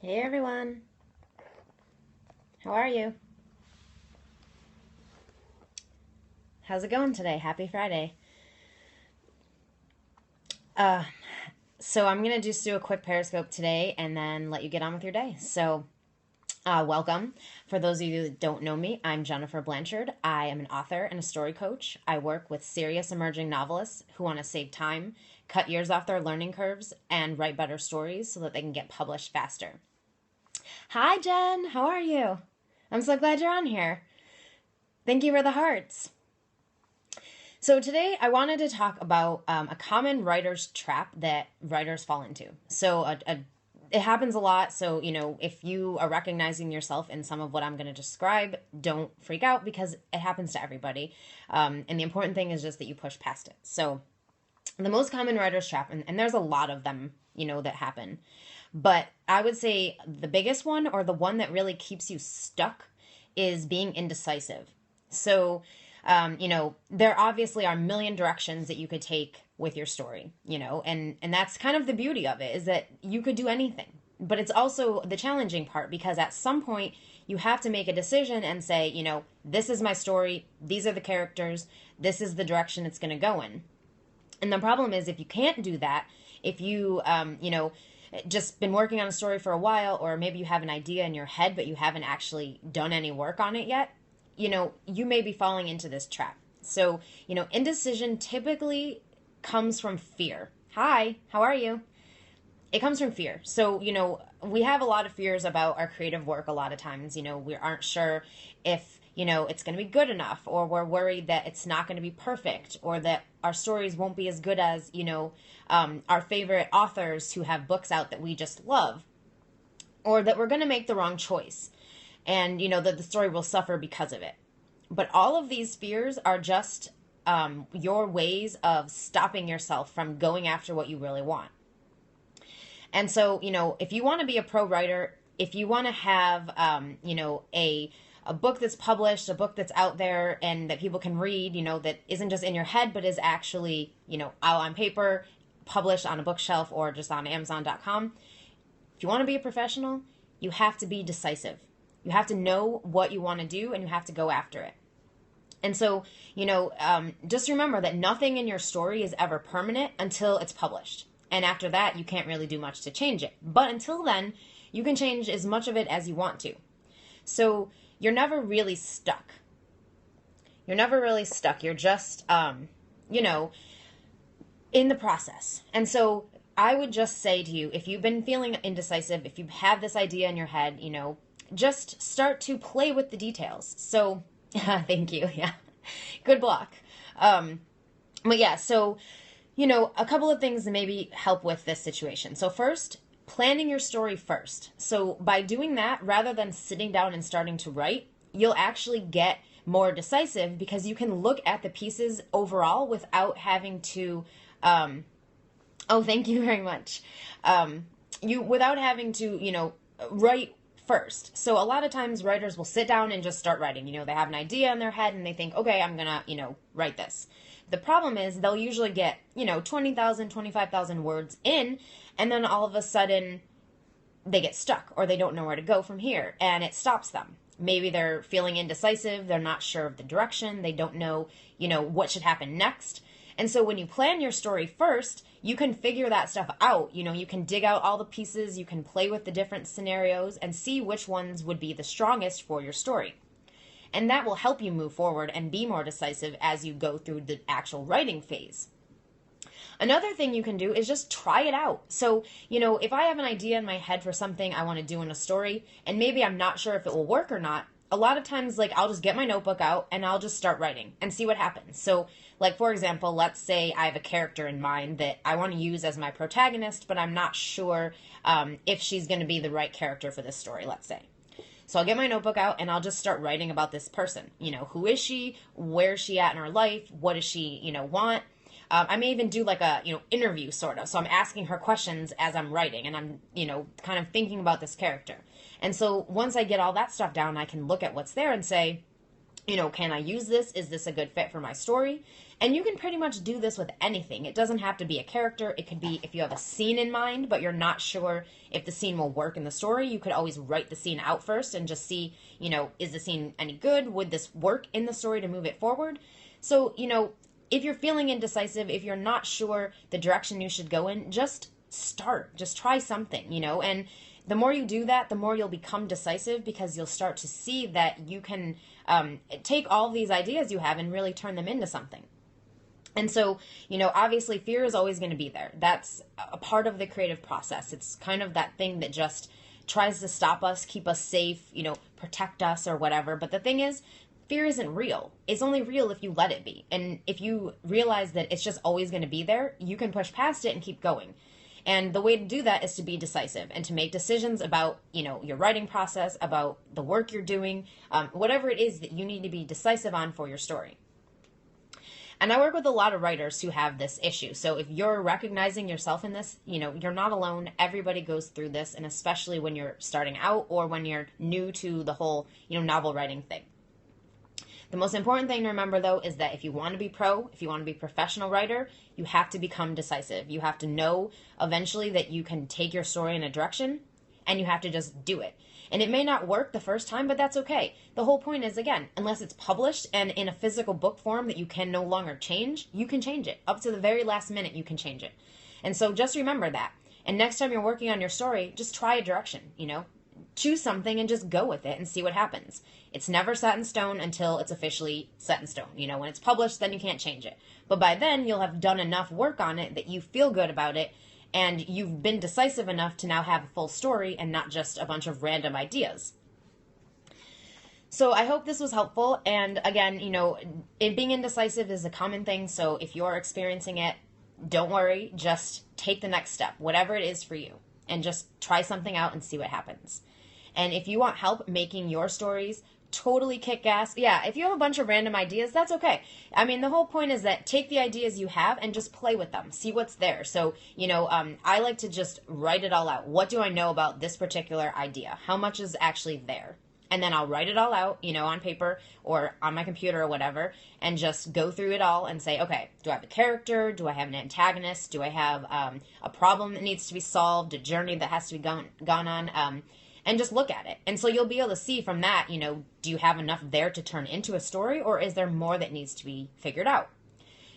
Hey everyone, how are you? How's it going today? Happy Friday. Uh, so I'm gonna just do a quick Periscope today and then let you get on with your day. Welcome. For those of you that don't know me, I'm Jennifer Blanchard. I am an author and a story coach. I work with serious emerging novelists who want to save time, cut years off their learning curves, and write better stories so that they can get published faster. Hi, Jen. How are you? I'm so glad you're on here. Thank you for the hearts. So today I wanted to talk about a common writer's trap that writers fall into. It happens a lot. So, if you are recognizing yourself in some of what I'm going to describe, don't freak out because it happens to everybody. And the important thing is just that you push past it. So the most common writer's trap, and there's a lot of them, that happen. But I would say the biggest one, or the one that really keeps you stuck, is being indecisive. So, there obviously are a million directions that you could take with your story, and that's kind of the beauty of it, is that you could do anything. But it's also the challenging part, because at some point you have to make a decision and say, this is my story, these are the characters, this is the direction it's going to go in. And the problem is, if you can't do that, if you, just been working on a story for a while, or maybe you have an idea in your head, but you haven't actually done any work on it yet, you may be falling into this trap. So, indecision typically comes from fear. Hi, how are you? It comes from fear. So, we have a lot of fears about our creative work a lot of times. We aren't sure if, it's going to be good enough, or we're worried that it's not going to be perfect, or that our stories won't be as good as, our favorite authors who have books out that we just love, or that we're going to make the wrong choice, and, that the story will suffer because of it. But all of these fears are just your ways of stopping yourself from going after what you really want. And so, if you want to be a pro writer, if you want to have, a book that's published, a book that's out there and that people can read, that isn't just in your head, but is actually, out on paper, published on a bookshelf, or just on Amazon.com. If you want to be a professional, you have to be decisive. You have to know what you want to do, and you have to go after it. And so, just remember that nothing in your story is ever permanent until it's published. And after that, you can't really do much to change it. But until then, you can change as much of it as you want to. So you're never really stuck. You're never really stuck. You're just, in the process. And so I would just say to you, if you've been feeling indecisive, if you have this idea in your head, just start to play with the details. So, thank you. Yeah. Good block. But yeah, so, a couple of things that maybe help with this situation. So first, planning your story first. So by doing that, rather than sitting down and starting to write, you'll actually get more decisive, because you can look at the pieces overall without having to, thank you very much. Without having to, write first. So a lot of times writers will sit down and just start writing. They have an idea in their head and they think, okay, I'm going to, write this. The problem is they'll usually get, 20,000, 25,000 words in, and then all of a sudden they get stuck, or they don't know where to go from here, and it stops them. Maybe they're feeling indecisive, they're not sure of the direction, they don't know, what should happen next. And so when you plan your story first, you can figure that stuff out. You can dig out all the pieces, you can play with the different scenarios and see which ones would be the strongest for your story. And that will help you move forward and be more decisive as you go through the actual writing phase. Another thing you can do is just try it out. So, if I have an idea in my head for something I want to do in a story, and maybe I'm not sure if it will work or not, a lot of times, I'll just get my notebook out and I'll just start writing and see what happens. So, for example, let's say I have a character in mind that I want to use as my protagonist, but I'm not sure if she's going to be the right character for this story, let's say. So I'll get my notebook out and I'll just start writing about this person. Who is she? Where is she at in her life? What does she, want? I may even do a, interview sort of. So I'm asking her questions as I'm writing, and I'm, kind of thinking about this character. And so once I get all that stuff down, I can look at what's there and say, Can I use this? Is this a good fit for my story? And you can pretty much do this with anything. It doesn't have to be a character. It could be if you have a scene in mind, but you're not sure if the scene will work in the story, you could always write the scene out first and just see, is the scene any good? Would this work in the story to move it forward? So, if you're feeling indecisive, if you're not sure the direction you should go in, just start. Just try something, and the more you do that, the more you'll become decisive, because you'll start to see that you can take all these ideas you have and really turn them into something. And so, obviously fear is always going to be there. That's a part of the creative process. It's kind of that thing that just tries to stop us, keep us safe, protect us or whatever. But the thing is, fear isn't real. It's only real if you let it be. And if you realize that it's just always going to be there, you can push past it and keep going. And the way to do that is to be decisive and to make decisions about, your writing process, about the work you're doing, whatever it is that you need to be decisive on for your story. And I work with a lot of writers who have this issue. So if you're recognizing yourself in this, you're not alone. Everybody goes through this, and especially when you're starting out or when you're new to the whole, novel writing thing. The most important thing to remember, though, is that if you want to be if you want to be a professional writer, you have to become decisive. You have to know eventually that you can take your story in a direction, and you have to just do it. And it may not work the first time, but that's okay. The whole point is, again, unless it's published and in a physical book form that you can no longer change, you can change it. Up to the very last minute, you can change it. And so just remember that. And next time you're working on your story, just try a direction, Choose something and just go with it and see what happens. It's never set in stone until it's officially set in stone. When it's published, then you can't change it. But by then, you'll have done enough work on it that you feel good about it, and you've been decisive enough to now have a full story and not just a bunch of random ideas. So I hope this was helpful. And again, being indecisive is a common thing. So if you're experiencing it, don't worry. Just take the next step, whatever it is for you, and just try something out and see what happens. And if you want help making your stories totally kick ass, if you have a bunch of random ideas, that's okay. I mean, the whole point is that take the ideas you have and just play with them. See what's there. So, I like to just write it all out. What do I know about this particular idea? How much is actually there? And then I'll write it all out, on paper or on my computer or whatever, and just go through it all and say, okay, do I have a character? Do I have an antagonist? Do I have a problem that needs to be solved? A journey that has to be gone on? And just look at it. And so you'll be able to see from that, do you have enough there to turn into a story, or is there more that needs to be figured out?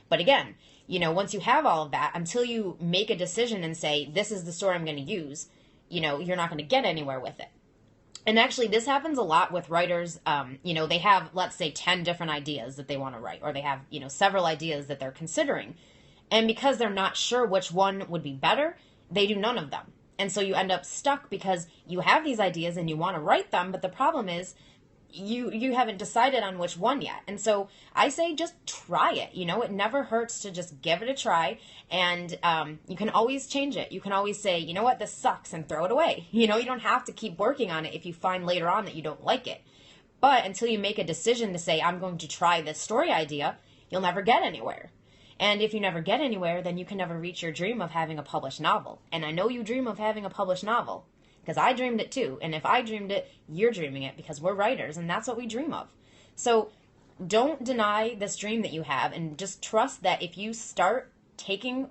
But again, once you have all of that, until you make a decision and say, this is the story I'm going to use, you're not going to get anywhere with it. And actually, this happens a lot with writers. They have, let's say, 10 different ideas that they want to write, or they have, several ideas that they're considering. And because they're not sure which one would be better, they do none of them. And so you end up stuck because you have these ideas and you want to write them, but the problem is you haven't decided on which one yet. And so I say just try it. It never hurts to just give it a try, and you can always change it. You can always say, you know what, this sucks, and throw it away. You don't have to keep working on it if you find later on that you don't like it. But until you make a decision to say, I'm going to try this story idea, you'll never get anywhere. And if you never get anywhere, then you can never reach your dream of having a published novel. And I know you dream of having a published novel, because I dreamed it too. And if I dreamed it, you're dreaming it, because we're writers and that's what we dream of. So don't deny this dream that you have, and just trust that if you start taking,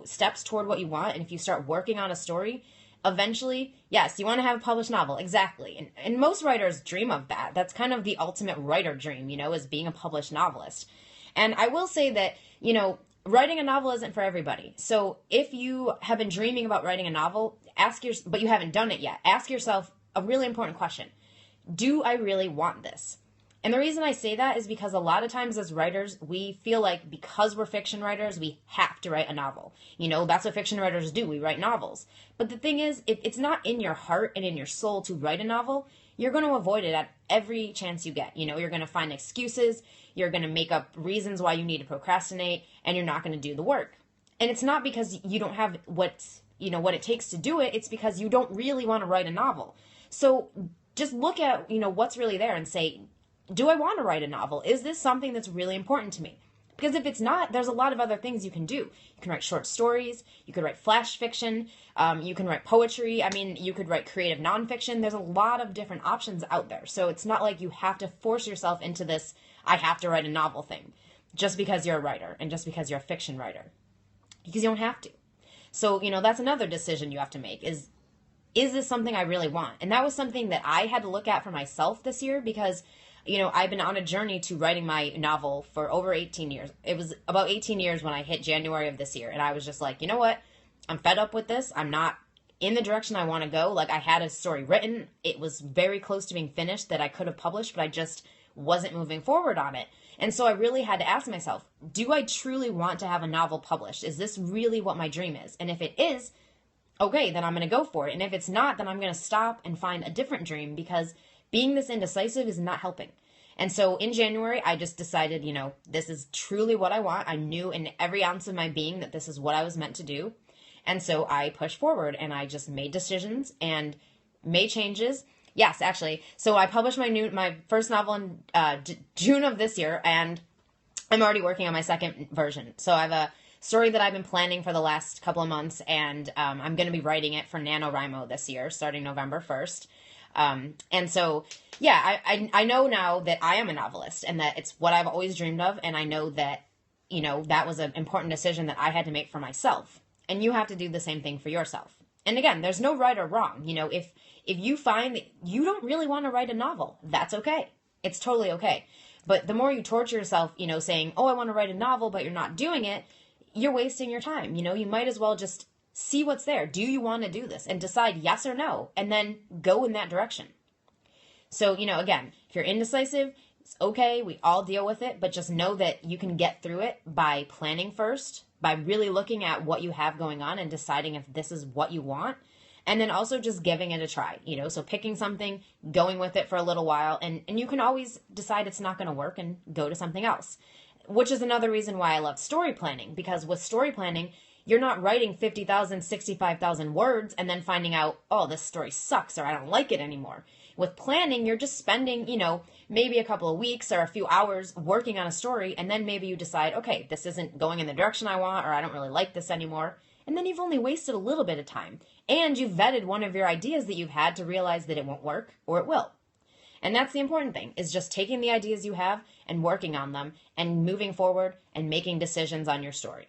steps toward what you want, and if you start working on a story, eventually, yes, you want to have a published novel. Exactly. And most writers dream of that. That's kind of the ultimate writer dream, is being a published novelist. And I will say that, writing a novel isn't for everybody. So if you have been dreaming about writing a novel, but you haven't done it yet, ask yourself a really important question. Do I really want this? And the reason I say that is because a lot of times as writers, we feel like because we're fiction writers, we have to write a novel. That's what fiction writers do. We write novels. But the thing is, if it's not in your heart and in your soul to write a novel, you're going to avoid it at every chance you get. You're going to find excuses. You're going to make up reasons why you need to procrastinate, and you're not going to do the work. And it's not because you don't have what it takes to do it. It's because you don't really want to write a novel. So just look at, what's really there and say, do I want to write a novel? Is this something that's really important to me? Because if it's not, there's a lot of other things you can do. You can write short stories, you could write flash fiction, you can write poetry, I mean, you could write creative nonfiction. There's a lot of different options out there. So it's not like you have to force yourself into this, I have to write a novel thing, just because you're a writer and just because you're a fiction writer. Because you don't have to. So, that's another decision you have to make is this something I really want? And that was something that I had to look at for myself this year because I've been on a journey to writing my novel for over 18 years. It was about 18 years when I hit January of this year. And I was just like, you know what? I'm fed up with this. I'm not in the direction I want to go. Like, I had a story written. It was very close to being finished that I could have published, but I just wasn't moving forward on it. And so I really had to ask myself, do I truly want to have a novel published? Is this really what my dream is? And if it is, okay, then I'm going to go for it. And if it's not, then I'm going to stop and find a different dream because being this indecisive is not helping. And so in January, I just decided, this is truly what I want. I knew in every ounce of my being that this is what I was meant to do. And so I pushed forward and I just made decisions and made changes. Yes, actually. So I published my first novel in June of this year, and I'm already working on my second version. So I have a story that I've been planning for the last couple of months, and I'm going to be writing it for NaNoWriMo this year, starting November 1st. And so, yeah, I know now that I am a novelist and that it's what I've always dreamed of. And I know that, that was an important decision that I had to make for myself. And you have to do the same thing for yourself. And again, there's no right or wrong. If you find that you don't really want to write a novel, that's okay. It's totally okay. But the more you torture yourself, saying, oh, I want to write a novel, but you're not doing it, you're wasting your time. You might as well just see what's there. Do you want to do this? And decide yes or no, and then go in that direction. So, again, if you're indecisive, it's okay. We all deal with it, but just know that you can get through it by planning first, by really looking at what you have going on and deciding if this is what you want. And then also just giving it a try, so picking something, going with it for a little while, and you can always decide it's not going to work and go to something else, which is another reason why I love story planning, because with story planning, you're not writing 50,000, 65,000 words and then finding out, oh, this story sucks or I don't like it anymore. With planning, you're just spending, maybe a couple of weeks or a few hours working on a story, and then maybe you decide, okay, this isn't going in the direction I want, or I don't really like this anymore. And then you've only wasted a little bit of time. And you've vetted one of your ideas that you've had to realize that it won't work or it will. And that's the important thing, is just taking the ideas you have and working on them and moving forward and making decisions on your story.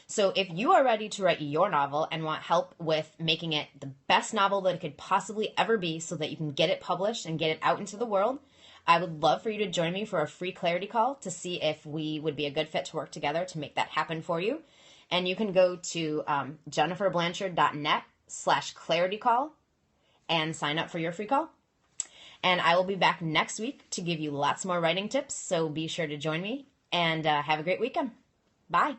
So if you are ready to write your novel and want help with making it the best novel that it could possibly ever be so that you can get it published and get it out into the world, I would love for you to join me for a free clarity call to see if we would be a good fit to work together to make that happen for you. And you can go to JenniferBlanchard.net/clarity call and sign up for your free call. And I will be back next week to give you lots more writing tips, so be sure to join me and have a great weekend. Bye.